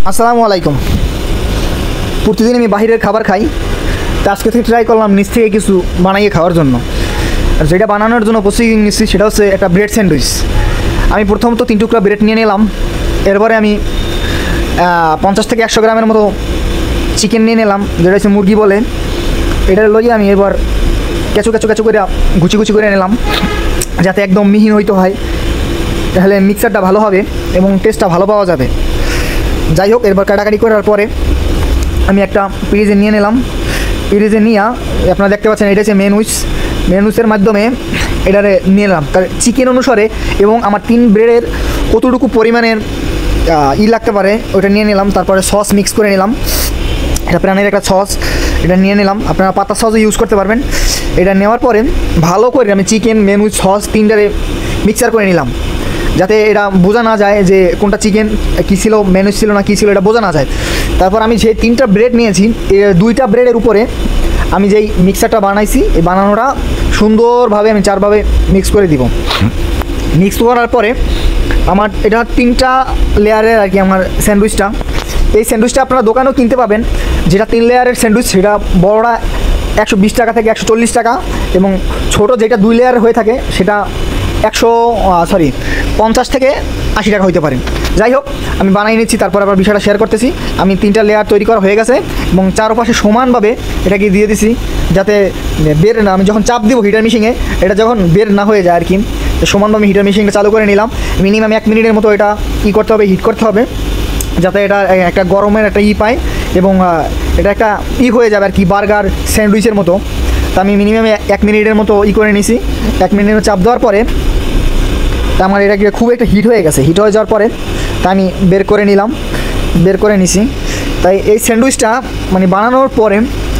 আসসালামু আলাইকুম। প্রতিদিন আমি বাইরের খাবার খাই, তা আজকে থেকে ট্রাই করলাম নিচ থেকে কিছু বানিয়ে খাওয়ার জন্য। আর যেটা বানানোর জন্য প্রসেসিং নিচ্ছি সেটা হচ্ছে একটা ব্রেড স্যান্ডউইচ। আমি প্রথমত 3 টুকরা ব্রেড নিয়ে নিলাম, এরপরে আমি 50 থেকে 100 গ্রামের মতো চিকেন নিয়ে নিলাম, যেটা হচ্ছে মুরগি বলে। এটা লইয়ে আমি এবার কেঁচো করে গুচি করে নিলাম, যাতে একদম মিহিন হইতে হয়, তাহলে মিক্সারটা ভালো হবে এবং টেস্টটা ভালো পাওয়া যাবে। যাই হোক, এরপর কাটাকাটি করার পরে আমি একটা পিরিজে নিয়ে নিলাম। পিরিজে নিয়ে আপনারা দেখতে পাচ্ছেন এটা হচ্ছে মেনুসের মাধ্যমে এটারে নিলাম চিকেন অনুসারে, এবং আমার 3 ব্রেডের কতটুকু পরিমাণের লাগতে পারে ওটা নিয়ে নিলাম। তারপরে সস মিক্স করে নিলাম, এটা প্রাণের একটা সস, এটা নিয়ে নিলাম। আপনারা পাতা সসও ইউজ করতে পারবেন। এটা নেওয়ার পরে ভালো করে আমি চিকেন মেনুস সস 3টারে মিক্সার করে নিলাম, যাতে এটা বোঝা না যায় যে কোনটা চিকেন কী ছিল, মেনুস ছিল না কী ছিল, এটা বোঝা না যায়। তারপর আমি যে 3টা ব্রেড নিয়েছি, 2টা ব্রেডের উপরে আমি যেই মিক্সারটা বানাইছি, এই বানানোটা সুন্দরভাবে আমি 4ভাবে মিক্স করে দিব। মিক্স করার পরে আমার এটা 3টা লেয়ারের আর কি আমার স্যান্ডউইচটা। এই স্যান্ডউইচটা আপনারা দোকানেও কিনতে পাবেন, যেটা 3 লেয়ারের স্যান্ডউইচ, সেটা বড়টা 120 টাকা থেকে 140 টাকা, এবং ছোট যেটা 2 লেয়ার হয়ে থাকে সেটা 50 থেকে 80 টাকা হইতে পারে। যাই হোক, আমি বানিয়ে নিচ্ছি, তারপর আবার বিষয়টা শেয়ার করতেছি। আমি 3টা লেয়ার তৈরি করা হয়ে গেছে এবং চারপাশে সমানভাবে এটাকে দিয়ে দিছি, যাতে বের না, আমি যখন চাপ দিব হিটার মেশিনে, এটা যখন বের না হয়ে যায় আর কি। সমানভাবে হিটার মেশিনটা চালু করে নিলাম। মিনিমাম 1 মিনিটের মতো এটা করতে হবে, হিট করতে হবে, যাতে এটা একটা গরমের একটা পায় এবং এটা একটা হয়ে যাবে আর কি, বার্গার স্যান্ডউইচের মতো। তা আমি মিনিমাম 1 মিনিটের মতো করে নিছি। 1 মিনিটের চাপ দেওয়ার পরে তা আমার এটা খুব একটা হিট হয়ে গেছে। হিট হয়ে যাওয়ার পরে তা আমি বের করে নিছি। তাই এই স্যান্ডউইচটা মানে বানানোর পরে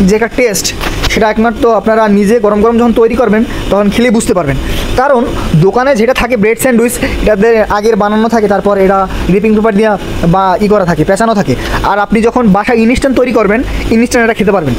যে একটা টেস্ট, সেটা একমাত্র আপনারা নিজে গরম যখন তৈরি করবেন তখন খেলে বুঝতে পারবেন। কারণ দোকানে যেটা থাকে ব্রেড স্যান্ডউইচ, এটাতে আগের বানানো থাকে, তারপর এটা রিপিং পেপার দিয়ে বা করা থাকে, পেঁচানো থাকে। আর আপনি যখন বাসায় ইনস্ট্যান্ট তৈরি করবেন, ইনস্ট্যান্ট এটা খেতে পারবেন।